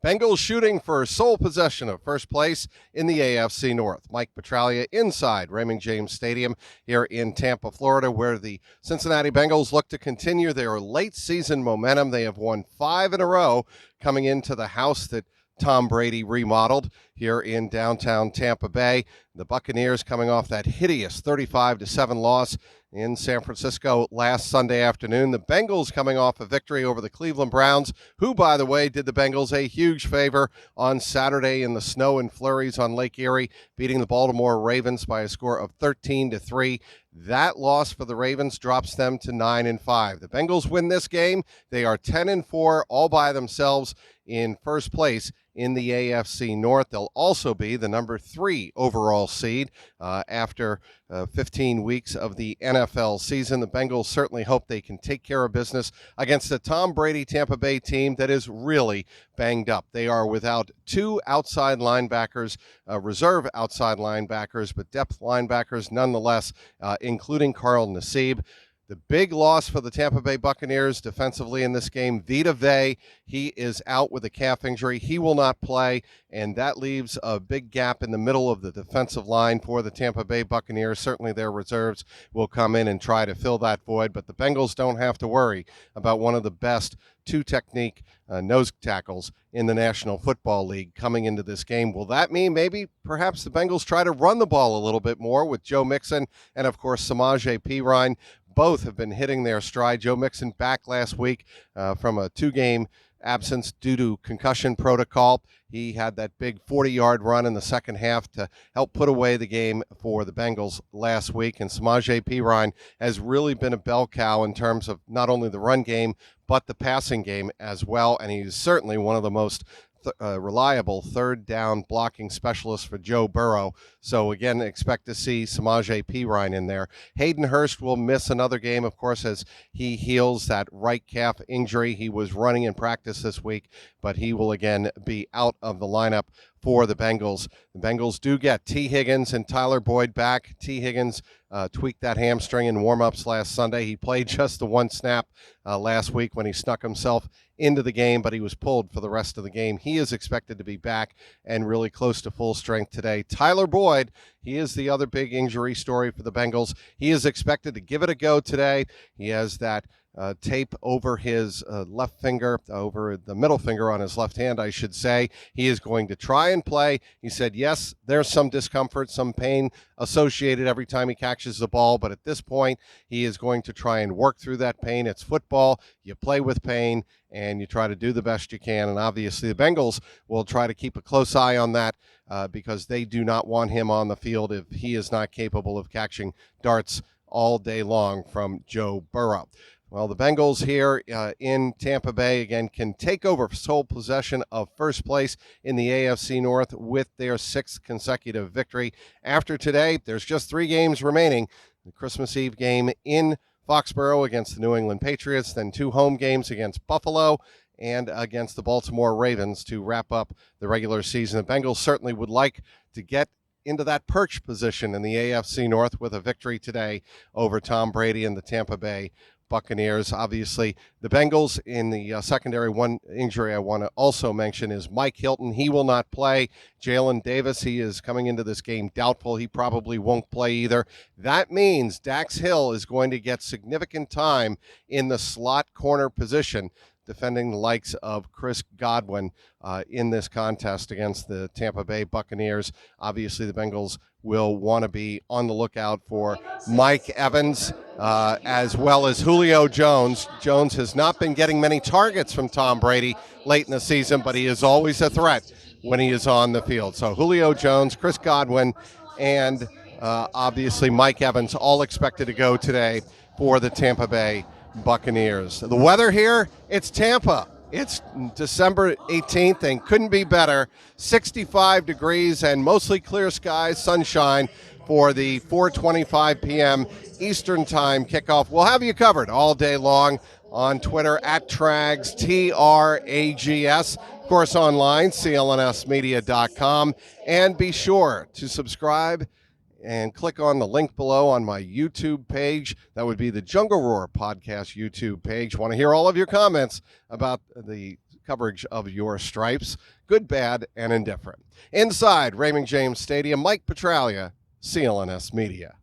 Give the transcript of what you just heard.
Bengals shooting for sole possession of first place in the AFC North. Mike Petraglia inside Raymond James Stadium here in Tampa, Florida, where the Cincinnati Bengals look to continue their late season momentum. They have won 5 in a row coming into the house that Tom Brady remodeled here in downtown Tampa Bay. The Buccaneers coming off that hideous 35-7 loss in San Francisco last Sunday afternoon. The Bengals coming off a victory over the Cleveland Browns, who, by the way, did the Bengals a huge favor on Saturday in the snow and flurries on Lake Erie, beating the Baltimore Ravens by a score of 13-3. That loss for the Ravens drops them to 9-5. The Bengals win this game. They are 10-4 all by themselves in first place in the AFC North. They'll also be the number 3 overall seed after 15 weeks of the NFL season. The Bengals certainly hope they can take care of business against a Tom Brady Tampa Bay team that is really banged up. They are without 2 outside linebackers, reserve outside linebackers, but depth linebackers nonetheless, including Carl Nassib. The big loss for the Tampa Bay Buccaneers defensively in this game, Vita Vea, he is out with a calf injury. He will not play, and that leaves a big gap in the middle of the defensive line for the Tampa Bay Buccaneers. Certainly their reserves will come in and try to fill that void, but the Bengals don't have to worry about one of the best two-technique nose tackles in the National Football League coming into this game. Will that mean maybe perhaps the Bengals try to run the ball a little bit more with Joe Mixon and, of course, Samaje Perine? Both have been hitting their stride. Joe Mixon back last week from a 2-game absence due to concussion protocol. He had that big 40-yard run in the second half to help put away the game for the Bengals last week. And Samaje Perine has really been a bell cow in terms of not only the run game, but the passing game as well. And he's certainly one of the most reliable third down blocking specialist for Joe Burrow. So again, expect to see Samaje Perine in there. Hayden Hurst will miss another game, of course, as he heals that right calf injury. He was running in practice this week, but he will again be out of the lineup for the Bengals. The Bengals do get T. Higgins and Tyler Boyd back. T. Higgins tweaked that hamstring in warm-ups last Sunday. He played just the 1 snap last week when he snuck himself into the game, but he was pulled for the rest of the game. He is expected to be back and really close to full strength today. Tyler Boyd, he is the other big injury story for the Bengals. He is expected to give it a go today. He has that tape over his left finger, over the middle finger on his left hand, I should say. He is going to try and play. He said, yes, there's some discomfort, some pain associated every time he catches the ball, but at this point, he is going to try and work through that pain. It's football. You play with pain, and you try to do the best you can, and obviously the Bengals will try to keep a close eye on that because they do not want him on the field if he is not capable of catching darts all day long from Joe Burrow. Well, the Bengals here in Tampa Bay, again, can take over sole possession of first place in the AFC North with their 6th consecutive victory. After today, there's just 3 games remaining. The Christmas Eve game in Foxborough against the New England Patriots, then 2 home games against Buffalo and against the Baltimore Ravens to wrap up the regular season. The Bengals certainly would like to get into that perch position in the AFC North with a victory today over Tom Brady and the Tampa Bay Buccaneers. Obviously, the Bengals in the secondary, one injury I want to also mention is Mike Hilton. He will not play. Jalen Davis, he is coming into this game doubtful. He probably won't play either. That means Dax Hill is going to get significant time in the slot corner position, defending the likes of Chris Godwin in this contest against the Tampa Bay Buccaneers. Obviously, the Bengals will want to be on the lookout for Mike Evans as well as Julio Jones. Jones has not been getting many targets from Tom Brady late in the season, but he is always a threat when he is on the field. So Julio Jones, Chris Godwin, and obviously Mike Evans all expected to go today for the Tampa Bay Buccaneers. The weather here, it's Tampa. It's December 18th and couldn't be better. 65 degrees and mostly clear skies, sunshine for the 4:25 p.m. Eastern Time kickoff. We'll have you covered all day long on Twitter at Trags, Trags. Of course, online, clnsmedia.com. And be sure to subscribe and click on the link below on my YouTube page. That would be the Jungle Roar Podcast YouTube page. Want to hear all of your comments about the coverage of your stripes, good, bad, and indifferent. Inside Raymond James Stadium, Mike Petraglia, CLNS Media.